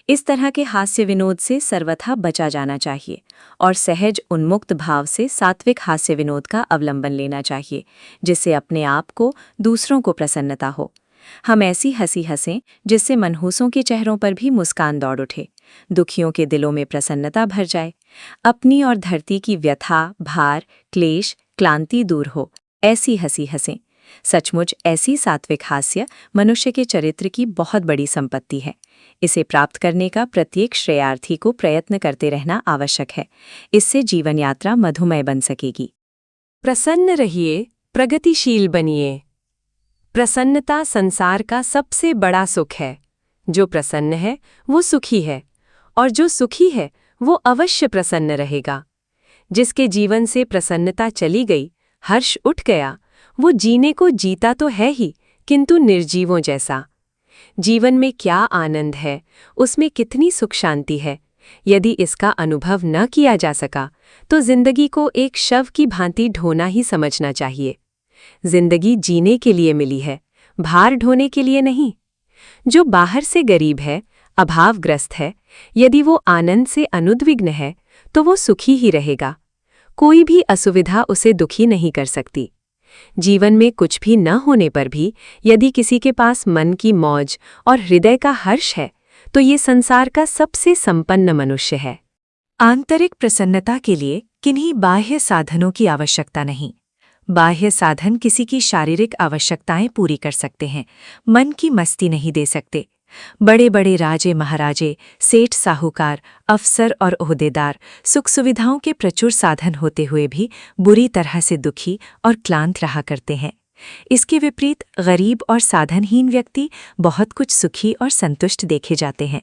[SPEAKER 2] इस तरह के हास्य विनोद से सर्वथा बचा जाना चाहिए और सहज उन्मुक्त भाव से सात्विक हास्य विनोद का अवलंबन लेना चाहिए, जिससे अपने आप को, दूसरों को प्रसन्नता हो। हम ऐसी हंसी हंसें जिससे मनहूसों के चेहरों पर भी मुस्कान दौड़ उठे, दुखियों के दिलों में प्रसन्नता भर जाए, अपनी और धरती की व्यथा, भार, क्लेश, क्लांति दूर हो। ऐसी हंसी हंसें। सचमुच ऐसी सात्विक हास्य मनुष्य के चरित्र की बहुत बड़ी संपत्ति है। इसे प्राप्त करने का प्रत्येक श्रेयार्थी को प्रयत्न करते रहना आवश्यक है। इससे जीवन यात्रा मधुमय बन सकेगी। प्रसन्न रहिए, प्रगतिशील बनिए। प्रसन्नता संसार का सबसे बड़ा सुख है। जो प्रसन्न है वो सुखी है, और जो सुखी है वो अवश्य प्रसन्न रहेगा। जिसके जीवन से प्रसन्नता चली गई, हर्ष उठ गया, वो जीने को जीता तो है ही, किंतु निर्जीवों जैसा। जीवन में क्या आनंद है, उसमें कितनी सुख शांति है, यदि इसका अनुभव न किया जा सका तो जिंदगी को एक शव की भांति ढोना ही समझना चाहिए। जिंदगी जीने के लिए मिली है, भार ढोने के लिए नहीं। जो बाहर से गरीब है, अभावग्रस्त है, यदि वो आनंद से अनुद्विग्न है तो वो सुखी ही रहेगा। कोई भी असुविधा उसे दुखी नहीं कर सकती। जीवन में कुछ भी न होने पर भी यदि किसी के पास मन की मौज और हृदय का हर्ष है तो ये संसार का सबसे संपन्न मनुष्य है। आंतरिक प्रसन्नता के लिए किन्हीं बाह्य साधनों की आवश्यकता नहीं। बाह्य साधन किसी की शारीरिक आवश्यकताएं पूरी कर सकते हैं, मन की मस्ती नहीं दे सकते। बड़े बड़े राजे महाराजे, सेठ साहूकार, अफसर और ओहदेदार सुख सुविधाओं के प्रचुर साधन होते हुए भी बुरी तरह से दुखी और क्लांत रहा करते हैं। इसके विपरीत गरीब और साधनहीन व्यक्ति बहुत कुछ सुखी और संतुष्ट देखे जाते हैं।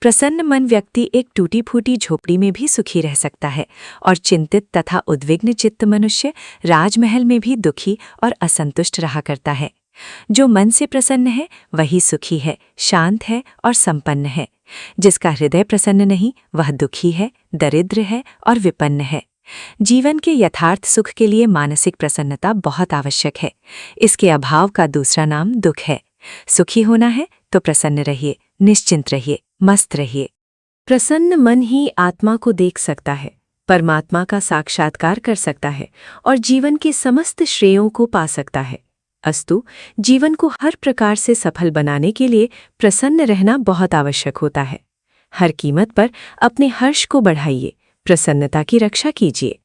[SPEAKER 2] प्रसन्न मन व्यक्ति एक टूटी फूटी झोपड़ी में भी सुखी रह सकता है और चिंतित तथा उद्विग्न चित्त मनुष्य राजमहल में भी दुखी और असंतुष्ट रहा करता है। जो मन से प्रसन्न है वही सुखी है, शांत है और संपन्न है। जिसका हृदय प्रसन्न नहीं वह दुखी है, दरिद्र है और विपन्न है। जीवन के यथार्थ सुख के लिए मानसिक प्रसन्नता बहुत आवश्यक है। इसके अभाव का दूसरा नाम दुख है। सुखी होना है तो प्रसन्न रहिए, निश्चिंत रहिए, मस्त रहिए। प्रसन्न मन ही आत्मा को देख सकता है, परमात्मा का साक्षात्कार कर सकता है और जीवन के समस्त श्रेयों को पा सकता है।
[SPEAKER 1] अस्तु जीवन को हर प्रकार से सफल बनाने के लिए प्रसन्न रहना बहुत आवश्यक होता है। हर कीमत पर अपने हर्ष को बढ़ाइए, प्रसन्नता की रक्षा कीजिए।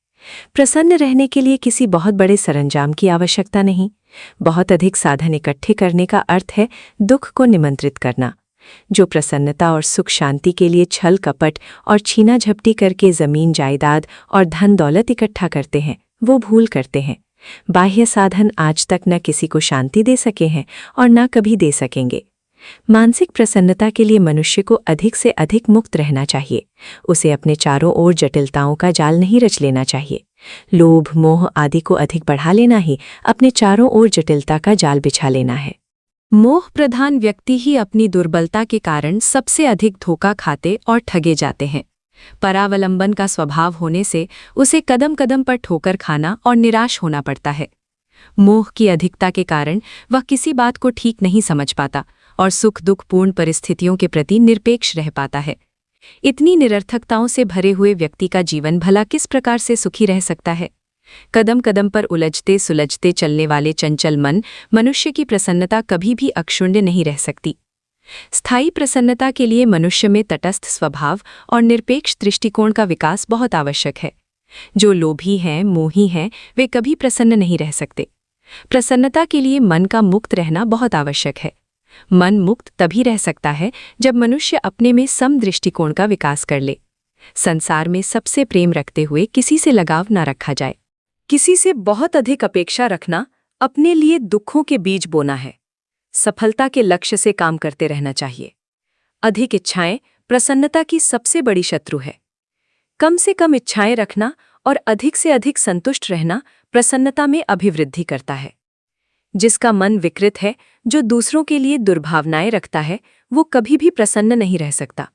[SPEAKER 1] प्रसन्न रहने के लिए किसी बहुत बड़े सरंजाम की आवश्यकता नहीं। बहुत अधिक साधन इकट्ठे करने का अर्थ है दुख को निमंत्रित करना। जो प्रसन्नता और सुख शांति के लिए छल कपट और छीना झपटी करके जमीन जायदाद और धन दौलत इकट्ठा करते हैं, वो भूल करते हैं। बाह्य साधन आज तक न किसी को शांति दे सके हैं और न कभी दे सकेंगे। मानसिक प्रसन्नता के लिए मनुष्य को अधिक से अधिक मुक्त रहना चाहिए। उसे अपने चारों ओर जटिलताओं का जाल नहीं रच लेना चाहिए। लोभ मोह आदि को अधिक बढ़ा लेना ही अपने चारों ओर जटिलता का जाल बिछा लेना है। मोह प्रधान व्यक्ति ही अपनी दुर्बलता के कारण सबसे अधिक धोखा खाते और ठगे जाते हैं। परावलंबन का स्वभाव होने से उसे कदम कदम पर ठोकर खाना और निराश होना पड़ता है। मोह की अधिकता के कारण वह किसी बात को ठीक नहीं समझ पाता और सुख दुख पूर्ण परिस्थितियों के प्रति निरपेक्ष रह पाता है। इतनी निरर्थकताओं से भरे हुए व्यक्ति का जीवन भला किस प्रकार से सुखी रह सकता है? कदम कदम पर उलझते सुलझते चलने वाले चंचल मन मनुष्य की प्रसन्नता कभी भी अक्षुण्ण नहीं रह सकती। स्थायी प्रसन्नता के लिए मनुष्य में तटस्थ स्वभाव और निरपेक्ष दृष्टिकोण का विकास बहुत आवश्यक है। जो लोभी हैं, मोही हैं, वे कभी प्रसन्न नहीं रह सकते। प्रसन्नता के लिए मन का मुक्त रहना बहुत आवश्यक है। मन मुक्त तभी रह सकता है जब मनुष्य अपने में सम दृष्टिकोण का विकास कर ले। संसार में सबसे प्रेम रखते हुए किसी से लगाव न रखा जाए। किसी से बहुत अधिक अपेक्षा रखना अपने लिए दुखों के बीज बोना है। सफलता के लक्ष्य से काम करते रहना चाहिए। अधिक इच्छाएं प्रसन्नता की सबसे बड़ी शत्रु है। कम से कम इच्छाएं रखना और अधिक से अधिक संतुष्ट रहना प्रसन्नता में अभिवृद्धि करता है। जिसका मन विकृत है, जो दूसरों के लिए दुर्भावनाएं रखता है, वो कभी भी प्रसन्न नहीं रह सकता।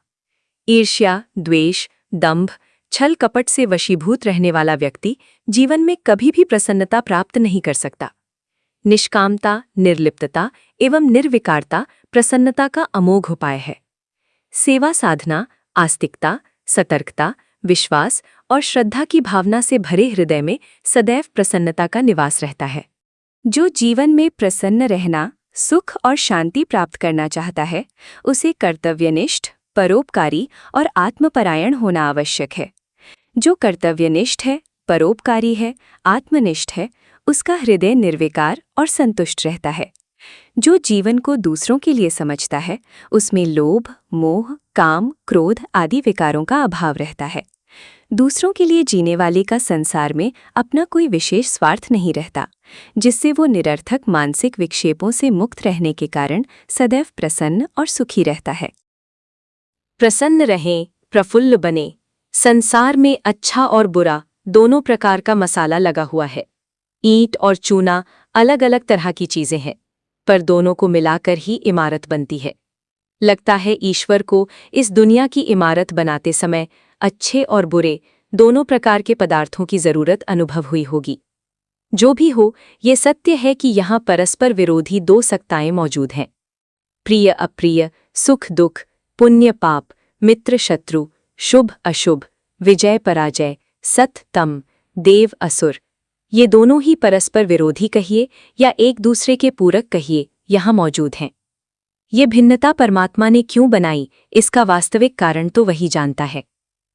[SPEAKER 1] ईर्ष्या, द्वेष, दंभ, छल कपट से वशीभूत रहने वाला व्यक्ति जीवन में कभी भी प्रसन्नता प्राप्त नहीं कर सकता। निष्कामता, निर्लिप्तता एवं निर्विकारता प्रसन्नता का अमोघ उपाय है। सेवा साधना, आस्तिकता, सतर्कता, विश्वास और श्रद्धा की भावना से भरे हृदय में सदैव प्रसन्नता का निवास रहता है। जो जीवन में प्रसन्न रहना, सुख और शांति प्राप्त करना चाहता है, उसे कर्तव्यनिष्ठ, परोपकारी और आत्मपरायण होना आवश्यक है। जो कर्तव्यनिष्ठ है, परोपकारी है, आत्मनिष्ठ है, उसका हृदय निर्विकार और संतुष्ट रहता है। जो जीवन को दूसरों के लिए समझता है, उसमें लोभ, मोह, काम, क्रोध आदि विकारों का अभाव रहता है। दूसरों के लिए जीने वाले का संसार में अपना कोई विशेष स्वार्थ नहीं रहता, जिससे वो निरर्थक मानसिक विक्षेपों से मुक्त रहने के कारण सदैव प्रसन्न और सुखी रहता है। प्रसन्न रहें, प्रफुल्ल बने। संसार में अच्छा और बुरा दोनों प्रकार का मसाला लगा हुआ है। ईंट और चूना अलग अलग तरह की चीजें हैं, पर दोनों को मिलाकर ही इमारत बनती है। लगता है ईश्वर को इस दुनिया की इमारत बनाते समय अच्छे और बुरे दोनों प्रकार के पदार्थों की जरूरत अनुभव हुई होगी। जो भी हो, ये सत्य है कि यहाँ परस्पर विरोधी दो सत्ताएं मौजूद हैं। प्रिय अप्रिय, सुख दुख, पुण्य पाप, मित्र शत्रु, शुभ अशुभ, विजय पराजय, सत तम, देव असुर, ये दोनों ही परस्पर विरोधी कहिए या एक दूसरे के पूरक कहिए, यहाँ मौजूद हैं। ये भिन्नता परमात्मा ने क्यों बनाई, इसका वास्तविक कारण तो वही जानता है।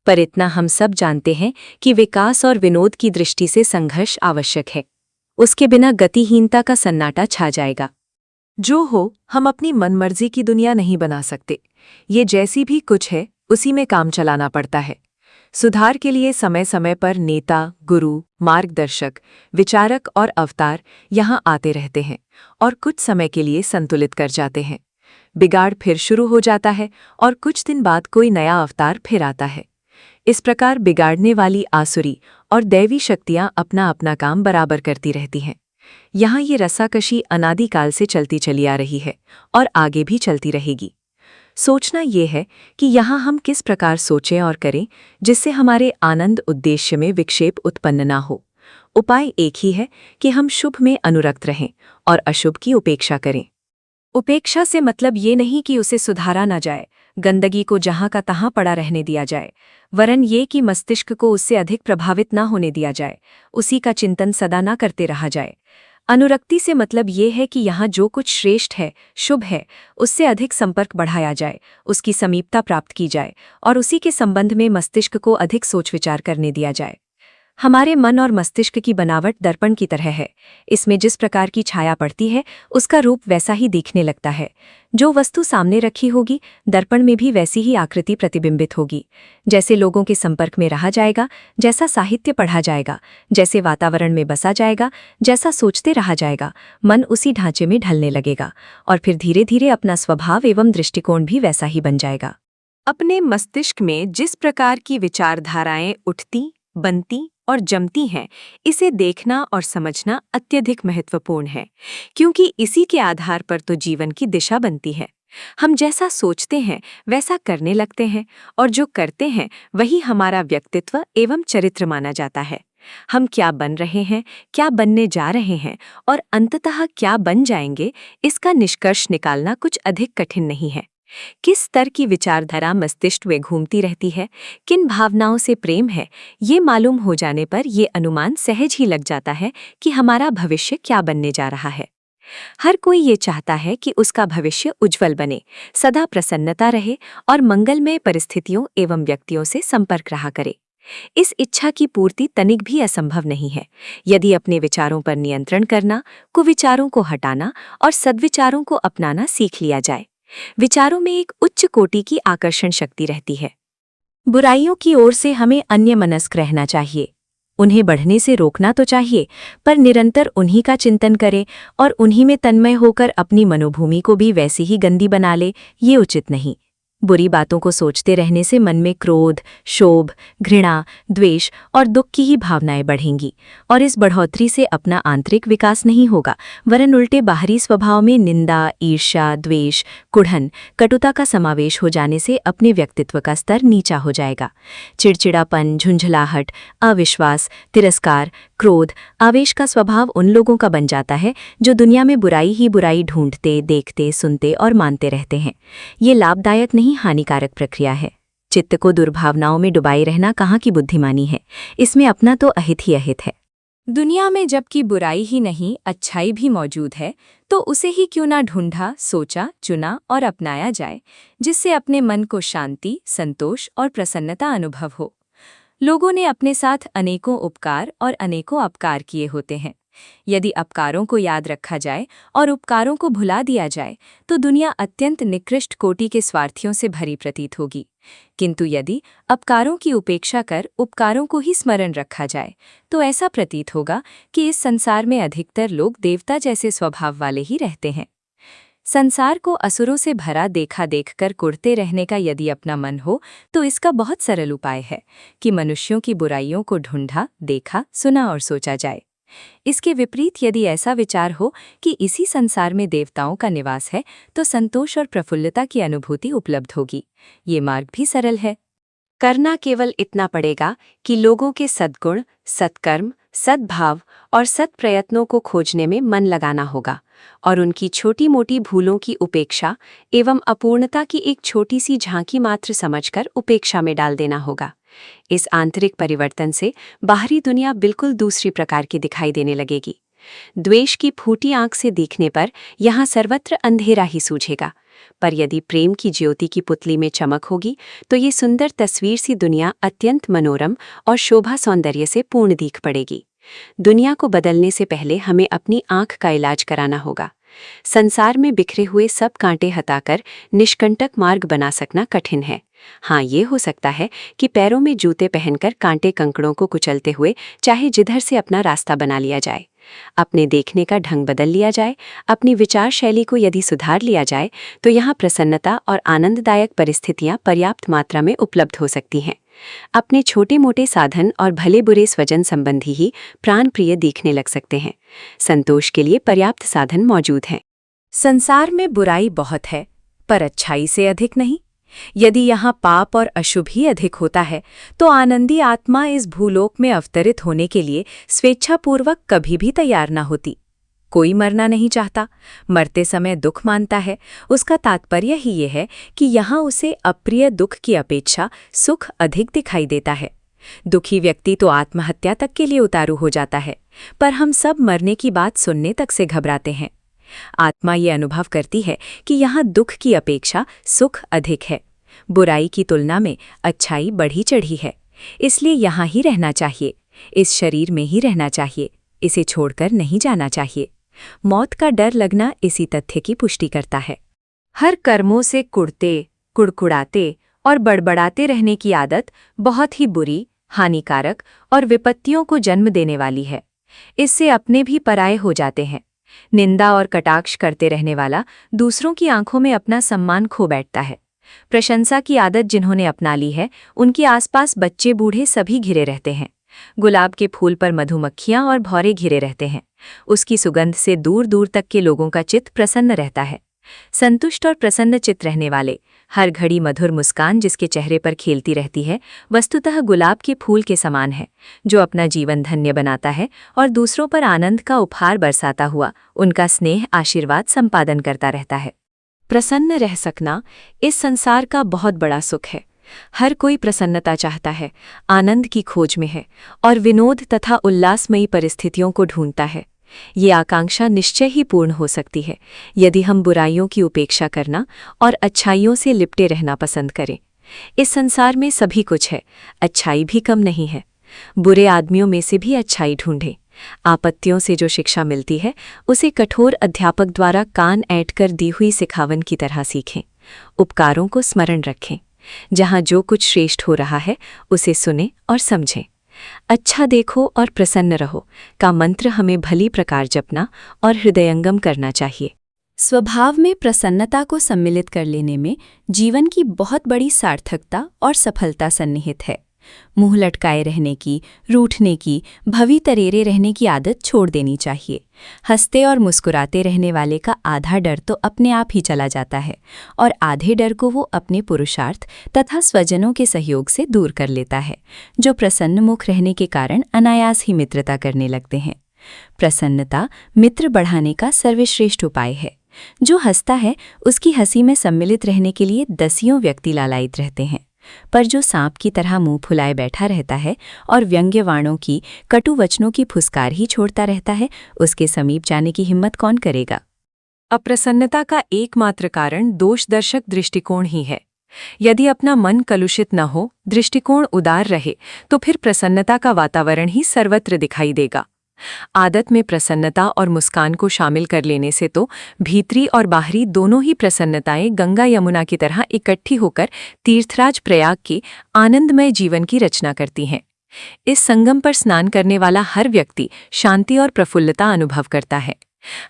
[SPEAKER 1] पर इतना हम सब जानते हैं कि विकास और विनोद की दृष्टि से संघर्ष आवश्यक है। उसके बिना गतिहीनता का सन्नाटा छा जाएगा। जो हो, हम अपनी मनमर्जी की दुनिया नहीं बना सकते। ये जैसी भी कुछ है, उसी में काम चलाना पड़ता है। सुधार के लिए समय समय पर नेता, गुरु, मार्गदर्शक, विचारक और अवतार यहाँ आते रहते हैं और कुछ समय के लिए संतुलित कर जाते हैं। बिगाड़ फिर शुरू हो जाता है और कुछ दिन बाद कोई नया अवतार फिर आता है। इस प्रकार बिगाड़ने वाली आसुरी और दैवी शक्तियाँ अपना अपना काम बराबर करती रहती हैं। यहाँ ये रसाकशी अनादिकाल से चलती चली आ रही है और आगे भी चलती रहेगी। सोचना ये है कि यहाँ हम किस प्रकार सोचें और करें जिससे हमारे आनंद उद्देश्य में विक्षेप उत्पन्न ना हो। उपाय एक ही है कि हम शुभ में अनुरक्त रहें और अशुभ की उपेक्षा करें। उपेक्षा से मतलब ये नहीं कि उसे सुधारा ना जाए, गंदगी को जहाँ का तहाँ पड़ा रहने दिया जाए, वरन ये कि मस्तिष्क को उससे अधिक प्रभावित ना होने दिया जाए, उसी का चिंतन सदा ना करते रहा जाए।
[SPEAKER 2] अनुरक्ति से मतलब ये है कि यहाँ जो कुछ श्रेष्ठ है, शुभ है, उससे अधिक संपर्क बढ़ाया जाए, उसकी समीपता प्राप्त की जाए और उसी के संबंध में मस्तिष्क को अधिक सोच विचार करने दिया जाए। हमारे मन और मस्तिष्क की बनावट दर्पण की तरह है। इसमें जिस प्रकार की छाया पड़ती है, उसका रूप वैसा ही दिखने लगता है। जो वस्तु सामने रखी होगी, दर्पण में भी वैसी ही आकृति प्रतिबिंबित होगी। जैसे लोगों के संपर्क में रहा जाएगा, जैसा साहित्य पढ़ा जाएगा, जैसे वातावरण में बसा जाएगा, जैसा सोचते रहा जाएगा, मन उसी ढांचे में ढलने लगेगा और फिर धीरे धीरे अपना स्वभाव एवं दृष्टिकोण भी वैसा ही बन जाएगा।
[SPEAKER 1] अपने मस्तिष्क में जिस प्रकार की विचारधाराएं उठती, बनती और जमती हैं, इसे देखना और समझना अत्यधिक महत्वपूर्ण है, क्योंकि इसी के आधार पर तो जीवन की दिशा बनती है। हम जैसा सोचते हैं वैसा करने लगते हैं और जो करते हैं वही हमारा व्यक्तित्व एवं चरित्र माना जाता है। हम क्या बन रहे हैं, क्या बनने जा रहे हैं और अंततः क्या बन जाएंगे, इसका निष्कर्ष निकालना कुछ अधिक कठिन नहीं है। किस स्तर की विचारधारा मस्तिष्क में घूमती रहती है, किन भावनाओं से प्रेम है, ये मालूम हो जाने पर ये अनुमान सहज ही लग जाता है कि हमारा भविष्य क्या बनने जा रहा है। हर कोई ये चाहता है कि उसका भविष्य उज्जवल बने, सदा प्रसन्नता रहे और मंगलमय परिस्थितियों एवं व्यक्तियों से संपर्क रहा करे। इस इच्छा की पूर्ति तनिक भी असंभव नहीं है यदि अपने विचारों पर नियंत्रण करना, कुविचारों को हटाना और सद्विचारों को अपनाना सीख लिया जाए। विचारों में एक उच्च कोटि की आकर्षण शक्ति रहती है।
[SPEAKER 2] बुराइयों की ओर से हमें अन्यमनस्क रहना चाहिए। उन्हें बढ़ने से रोकना तो चाहिए, पर निरंतर उन्हीं का चिंतन करे और उन्हीं में तन्मय होकर अपनी मनोभूमि को भी वैसी ही गंदी बना ले, ये उचित नहीं। बुरी बातों को सोचते रहने से मन में क्रोध, शोभ, घृणा, द्वेष और दुख की ही भावनाएं बढ़ेंगी और इस बढ़ोतरी से अपना आंतरिक विकास नहीं होगा, वरन उल्टे बाहरी स्वभाव में निंदा, ईर्ष्या, द्वेष, कुढ़न, कटुता का समावेश हो जाने से अपने व्यक्तित्व का स्तर नीचा हो जाएगा। चिड़चिड़ापन, झुंझलाहट, अविश्वास, तिरस्कार, क्रोध, आवेश का स्वभाव उन लोगों का बन जाता है जो दुनिया में बुराई ही बुराई ढूंढते, देखते, सुनते और मानते रहते हैं। ये लाभदायक नहीं, हानिकारक प्रक्रिया है। चित्त को दुर्भावनाओं में डुबाए रहना कहाँ की बुद्धिमानी है, इसमें अपना तो अहित ही अहित है।
[SPEAKER 1] दुनिया में जबकि बुराई ही नहीं, अच्छाई भी मौजूद है, तो उसे ही क्यों ना ढूंढा, सोचा, चुना और अपनाया जाए, जिससे अपने मन को शांति, संतोष और प्रसन्नता अनुभव हो। लोगों ने अपने साथ अनेकों उपकार और अनेकों अपकार किए होते हैं। यदि अपकारों को याद रखा जाए और उपकारों को भुला दिया जाए तो दुनिया अत्यंत निकृष्ट कोटि के स्वार्थियों से भरी प्रतीत होगी। किंतु यदि अपकारों की उपेक्षा कर उपकारों को ही स्मरण रखा जाए तो ऐसा प्रतीत होगा कि इस संसार में अधिकतर लोग देवता जैसे स्वभाव वाले ही रहते हैं। संसार को असुरों से भरा देखा देखकर कुढ़ते रहने का यदि अपना मन हो तो इसका बहुत सरल उपाय है कि मनुष्यों की बुराइयों को ढूंढा, देखा, सुना और सोचा जाए। इसके विपरीत यदि ऐसा विचार हो कि इसी संसार में देवताओं का निवास है तो संतोष और प्रफुल्लता की अनुभूति उपलब्ध होगी। ये मार्ग भी सरल है। करना केवल इतना पड़ेगा कि लोगों के सद्गुण, सत्कर्म, सद्भाव और सत्प्रयत्नों को खोजने में मन लगाना होगा और उनकी छोटी मोटी भूलों की उपेक्षा एवं अपूर्णता की एक छोटी सी झांकी मात्र समझकर उपेक्षा में डाल देना होगा। इस आंतरिक परिवर्तन से बाहरी दुनिया बिल्कुल दूसरी प्रकार की दिखाई देने लगेगी। द्वेष की फूटी आंख से देखने पर यहाँ सर्वत्र अंधेरा ही सूझेगा, पर यदि प्रेम की ज्योति की पुतली में चमक होगी तो ये सुंदर तस्वीर सी दुनिया अत्यंत मनोरम और शोभा सौंदर्य से पूर्ण दिख पड़ेगी। दुनिया को बदलने से पहले हमें अपनी आंख का इलाज कराना होगा। संसार में बिखरे हुए सब कांटे हटाकर निष्कंटक मार्ग बना सकना कठिन है। हाँ, ये हो सकता है कि पैरों में जूते पहनकर कांटे कंकड़ों को कुचलते हुए चाहे जिधर से अपना रास्ता बना लिया जाए। अपने देखने का ढंग बदल लिया जाए, अपनी विचार शैली को यदि सुधार लिया जाए तो यहाँ प्रसन्नता और आनंददायक परिस्थितियाँ पर्याप्त मात्रा में उपलब्ध हो सकती हैं। अपने छोटे मोटे साधन और भले बुरे स्वजन संबंधी ही प्राण प्रिय दिखने लग सकते हैं। संतोष के लिए पर्याप्त साधन मौजूद हैं।
[SPEAKER 2] संसार में बुराई बहुत है, पर अच्छाई से अधिक नहीं। यदि यहाँ पाप और अशुभ ही अधिक होता है तो आनंदी आत्मा इस भूलोक में अवतरित होने के लिए स्वेच्छापूर्वक कभी भी तैयार न होती। कोई मरना नहीं चाहता, मरते समय दुख मानता है। उसका तात्पर्य ही ये है कि यहाँ उसे अप्रिय दुख की अपेक्षा सुख अधिक दिखाई देता है। दुखी व्यक्ति तो आत्महत्या तक के लिए उतारू हो जाता है, पर हम सब मरने की बात सुनने तक से घबराते हैं। आत्मा ये अनुभव करती है कि यहाँ दुख की अपेक्षा सुख अधिक है। बुराई की तुलना में अच्छाई बढ़ी चढ़ी है, इसलिए यहाँ ही रहना चाहिए, इस शरीर में ही रहना चाहिए, इसे छोड़कर नहीं जाना चाहिए। मौत का डर लगना इसी तथ्य की पुष्टि करता है। हर कर्मों से कुड़ते, कुड़कुड़ाते और बड़बड़ाते रहने की आदत बहुत ही बुरी, हानिकारक और विपत्तियों को जन्म देने वाली है। इससे अपने भी पराये हो जाते हैं। निंदा और कटाक्ष करते रहने वाला दूसरों की आंखों में अपना सम्मान खो बैठता है। प्रशंसा की आदत जिन्होंने अपना ली है, उनके आसपास बच्चे बूढ़े सभी घिरे रहते हैं। गुलाब के फूल पर मधुमक्खियां और भौरे घिरे रहते हैं। उसकी सुगंध से दूर दूर तक के लोगों का चित्त प्रसन्न रहता है। संतुष्ट और प्रसन्न चित्त रहने वाले, हर घड़ी मधुर मुस्कान जिसके चेहरे पर खेलती रहती है, वस्तुतः गुलाब के फूल के समान है, जो अपना जीवन धन्य बनाता है और दूसरों पर आनंद का उपहार बरसाता हुआ उनका स्नेह आशीर्वाद संपादन करता रहता है। प्रसन्न रह सकना इस संसार का बहुत बड़ा सुख है। हर कोई प्रसन्नता चाहता है, आनंद की खोज में है और विनोद तथा उल्लासमयी परिस्थितियों को ढूंढता है। ये आकांक्षा निश्चय ही पूर्ण हो सकती है यदि हम बुराइयों की उपेक्षा करना और अच्छाइयों से लिपटे रहना पसंद करें। इस संसार में सभी कुछ है, अच्छाई भी कम नहीं है। बुरे आदमियों में से भी अच्छाई ढूंढें। आपत्तियों से जो शिक्षा मिलती है, उसे कठोर अध्यापक द्वारा कान ऐंठकर दी हुई सिखावन की तरह सीखें। उपकारों को स्मरण रखें। जहाँ जो कुछ श्रेष्ठ हो रहा है, उसे सुनें और समझें। अच्छा देखो और प्रसन्न रहो का मंत्र हमें भली प्रकार जपना और हृदयंगम करना चाहिए। स्वभाव में प्रसन्नता को सम्मिलित कर लेने में जीवन की बहुत बड़ी सार्थकता और सफलता सन्निहित है। मुंह लटकाए रहने की, रूठने की, भवी तरेरे रहने की आदत छोड़ देनी चाहिए। हंसते और मुस्कुराते रहने वाले का आधा डर तो अपने आप ही चला जाता है और आधे डर को वो अपने पुरुषार्थ तथा स्वजनों के सहयोग से दूर कर लेता है, जो प्रसन्न मुख रहने के कारण अनायास ही मित्रता करने लगते हैं। प्रसन्नता मित्र बढ़ाने का सर्वश्रेष्ठ उपाय है। जो हंसता है, उसकी हंसी में सम्मिलित रहने के लिए दसियों व्यक्ति लालायित रहते हैं, पर जो सांप की तरह मुंह फुलाए बैठा रहता है और व्यंग्यवाणों की, कटु वचनों की फुसकार ही छोड़ता रहता है, उसके समीप जाने की हिम्मत कौन करेगा।
[SPEAKER 1] अप्रसन्नता का एकमात्र कारण दोषदर्शक दृष्टिकोण ही है। यदि अपना मन कलुषित न हो, दृष्टिकोण उदार रहे, तो फिर प्रसन्नता का वातावरण ही सर्वत्र दिखाई देगा। आदत में प्रसन्नता और मुस्कान को शामिल कर लेने से तो भीतरी और बाहरी दोनों ही प्रसन्नताएं गंगा यमुना की तरह इकट्ठी होकर तीर्थराज प्रयाग के आनंदमय जीवन की रचना करती हैं। इस संगम पर स्नान करने वाला हर व्यक्ति शांति और प्रफुल्लता अनुभव करता है।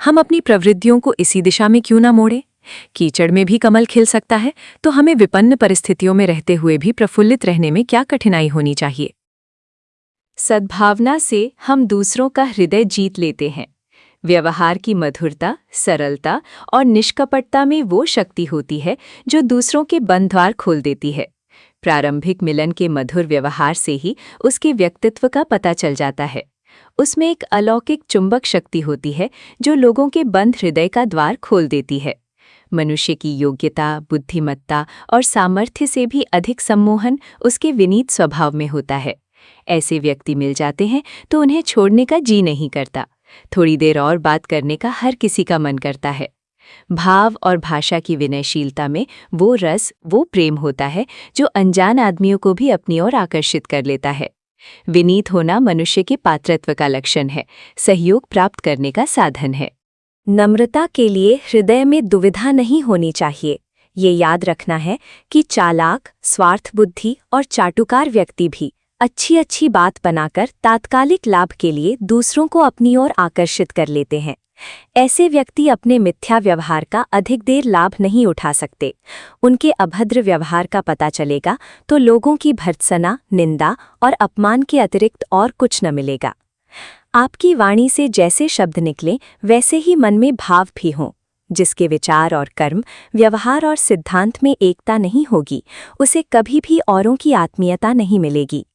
[SPEAKER 1] हम अपनी प्रवृत्तियों को इसी दिशा में क्यों न मोड़ें? कीचड़ में भी कमल खिल सकता है, तो हमें विपन्न परिस्थितियों में रहते हुए भी प्रफुल्लित रहने में क्या कठिनाई होनी चाहिए।
[SPEAKER 2] सद्भावना से हम दूसरों का हृदय जीत लेते हैं। व्यवहार की मधुरता, सरलता और निष्कपटता में वो शक्ति होती है जो दूसरों के बंधद्वार खोल देती है। प्रारंभिक मिलन के मधुर व्यवहार से ही उसके व्यक्तित्व का पता चल जाता है। उसमें एक अलौकिक चुंबक शक्ति होती है जो लोगों के बंद हृदय का द्वार खोल देती है। मनुष्य की योग्यता, बुद्धिमत्ता और सामर्थ्य से भी अधिक सम्मोहन उसके विनीत स्वभाव में होता है। ऐसे व्यक्ति मिल जाते हैं तो उन्हें छोड़ने का जी नहीं करता। थोड़ी देर और बात करने का हर किसी का मन करता है। भाव और भाषा की विनयशीलता में वो रस, वो प्रेम होता है जो अनजान आदमियों को भी अपनी ओर आकर्षित कर लेता है। विनीत होना मनुष्य के पात्रत्व का लक्षण है, सहयोग प्राप्त करने का साधन है। नम्रता के लिए हृदय में दुविधा नहीं होनी चाहिए। ये याद रखना है कि चालाक, स्वार्थ बुद्धि और चाटुकार व्यक्ति भी अच्छी बात बनाकर तात्कालिक लाभ के लिए दूसरों को अपनी ओर आकर्षित कर लेते हैं। ऐसे व्यक्ति अपने मिथ्या व्यवहार का अधिक देर लाभ नहीं उठा सकते। उनके अभद्र व्यवहार का पता चलेगा तो लोगों की भर्त्सना, निंदा और अपमान के अतिरिक्त और कुछ न मिलेगा। आपकी वाणी से जैसे शब्द निकले वैसे ही मन में भाव भी हों। जिसके विचार और कर्म, व्यवहार और सिद्धांत में एकता नहीं होगी, उसे कभी भी औरों की आत्मीयता नहीं मिलेगी।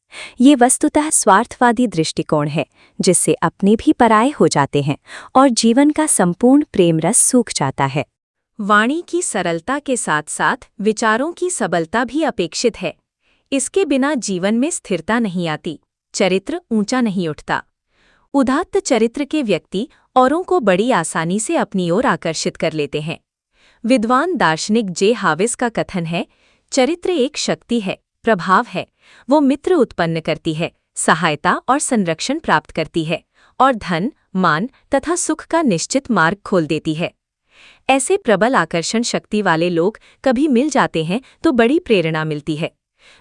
[SPEAKER 2] ये वस्तुतः स्वार्थवादी दृष्टिकोण है, जिससे अपने भी पराये हो जाते हैं और जीवन का संपूर्ण प्रेम रस सूख जाता है।
[SPEAKER 1] वाणी की सरलता के साथ साथ विचारों की सबलता भी अपेक्षित है। इसके बिना जीवन में स्थिरता नहीं आती, चरित्र ऊंचा नहीं उठता। उदात्त चरित्र के व्यक्ति औरों को बड़ी आसानी से अपनी ओर आकर्षित कर लेते हैं। विद्वान दार्शनिक जे हाविस का कथन है, चरित्र एक शक्ति है, प्रभाव है। वो मित्र उत्पन्न करती है, सहायता और संरक्षण प्राप्त करती है और धन, मान तथा सुख का निश्चित मार्ग खोल देती है। ऐसे प्रबल आकर्षण शक्ति वाले लोग कभी मिल जाते हैं तो बड़ी प्रेरणा मिलती है।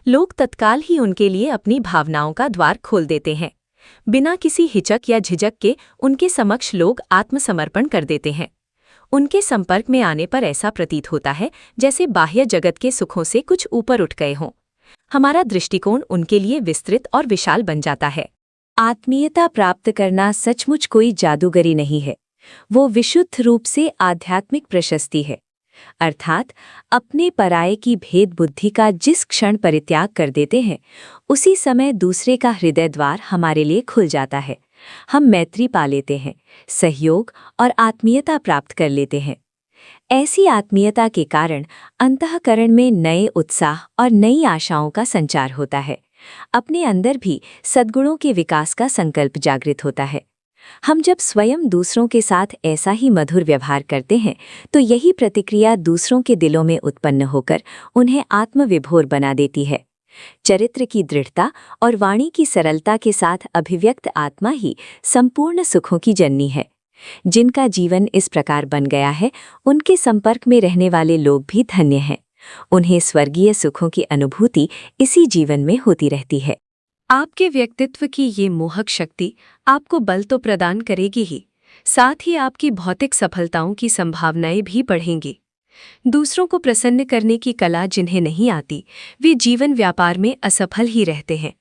[SPEAKER 1] लोग तत्काल ही उनके लिए अपनी भावनाओं का द्वार खोल देते हैं। बिना किसी हिचक या झिझक के उनके समक्ष लोग आत्मसमर्पण कर देते हैं। उनके संपर्क में आने पर ऐसा प्रतीत होता है जैसे बाह्य जगत के सुखों से कुछ ऊपर उठ गए हों। हमारा दृष्टिकोण उनके लिए विस्तृत और विशाल बन जाता है।
[SPEAKER 2] आत्मीयता प्राप्त करना सचमुच कोई जादूगरी नहीं है, वो विशुद्ध रूप से आध्यात्मिक प्रशस्ति है। अर्थात अपने पराये की भेद बुद्धि का जिस क्षण परित्याग कर देते हैं, उसी समय दूसरे का हृदय द्वार हमारे लिए खुल जाता है। हम मैत्री पा लेते हैं, सहयोग और आत्मीयता प्राप्त कर लेते हैं। ऐसी आत्मीयता के कारण अंतःकरण में नए उत्साह और नई आशाओं का संचार होता है। अपने अंदर भी सद्गुणों के विकास का संकल्प जागृत होता है। हम जब स्वयं दूसरों के साथ ऐसा ही मधुर व्यवहार करते हैं तो यही प्रतिक्रिया दूसरों के दिलों में उत्पन्न होकर उन्हें आत्मविभोर बना देती है। चरित्र की दृढ़ता और वाणी की सरलता के साथ अभिव्यक्त आत्मा ही संपूर्ण सुखों की जननी है। जिनका जीवन इस प्रकार बन गया है, उनके संपर्क में रहने वाले लोग भी धन्य हैं। उन्हें स्वर्गीय सुखों की अनुभूति इसी जीवन में होती रहती है।
[SPEAKER 1] आपके व्यक्तित्व की ये मोहक शक्ति आपको बल तो प्रदान करेगी ही, साथ ही आपकी भौतिक सफलताओं की संभावनाएं भी बढ़ेंगी। दूसरों को प्रसन्न करने की कला जिन्हें नहीं आती, वे जीवन व्यापार में असफल ही रहते हैं।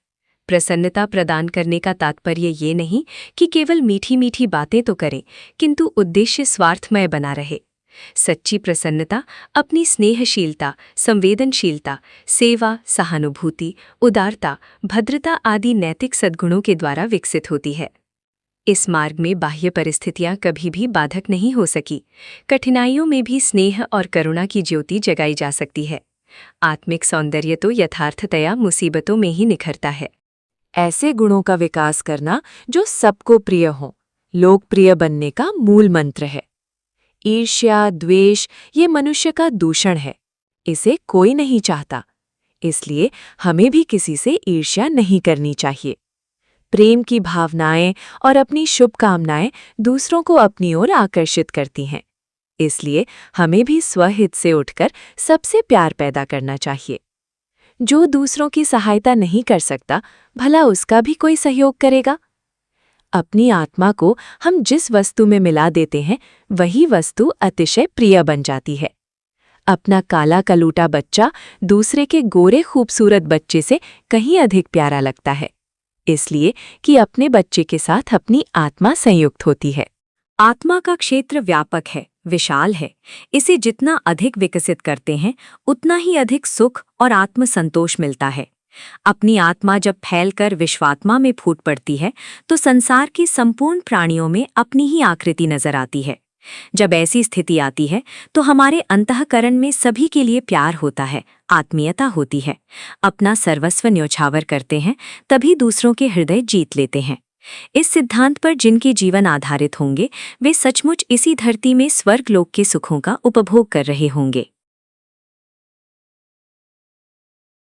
[SPEAKER 1] प्रसन्नता प्रदान करने का तात्पर्य ये नहीं कि केवल मीठी मीठी बातें तो करें, किंतु उद्देश्य स्वार्थमय बना रहे। सच्ची प्रसन्नता अपनी स्नेहशीलता, संवेदनशीलता, सेवा, सहानुभूति, उदारता, भद्रता आदि नैतिक सद्गुणों के द्वारा विकसित होती है। इस मार्ग में बाह्य परिस्थितियां कभी भी बाधक नहीं हो सकी। कठिनाइयों में भी स्नेह और करुणा की ज्योति जगाई जा सकती है। आत्मिक सौंदर्य तो यथार्थतया मुसीबतों में ही निखरता है। ऐसे गुणों का विकास करना जो सबको प्रिय हो, लोकप्रिय बनने का मूल मंत्र है। ईर्ष्या, द्वेष ये मनुष्य का दूषण है। इसे कोई नहीं चाहता, इसलिए हमें भी किसी से ईर्ष्या नहीं करनी चाहिए। प्रेम की भावनाएं और अपनी शुभकामनाएं दूसरों को अपनी ओर आकर्षित करती हैं। इसलिए हमें भी स्वहित से उठकर सबसे प्यार पैदा करना चाहिए। जो दूसरों की सहायता नहीं कर सकता, भला उसका भी कोई सहयोग करेगा? अपनी आत्मा को हम जिस वस्तु में मिला देते हैं, वही वस्तु अतिशय प्रिय बन जाती है। अपना काला कलूटा बच्चा दूसरे के गोरे खूबसूरत बच्चे से कहीं अधिक प्यारा लगता है, इसलिए कि अपने बच्चे के साथ अपनी आत्मा संयुक्त होती है।
[SPEAKER 2] आत्मा का क्षेत्र व्यापक है, विशाल है। इसे जितना अधिक विकसित करते हैं, उतना ही अधिक सुख और आत्मसंतोष मिलता है। अपनी आत्मा जब फैलकर विश्वात्मा में फूट पड़ती है, तो संसार के संपूर्ण प्राणियों में अपनी ही आकृति नजर आती है। जब ऐसी स्थिति आती है, तो हमारे अंतःकरण में सभी के लिए प्यार होता है, आत्मीयता होती है। अपना सर्वस्व न्योछावर करते हैं, तभी दूसरों के हृदय जीत लेते हैं। इस सिद्धांत पर जिनके जीवन आधारित होंगे, वे सचमुच इसी धरती में स्वर्गलोक के सुखों का उपभोग कर रहे होंगे।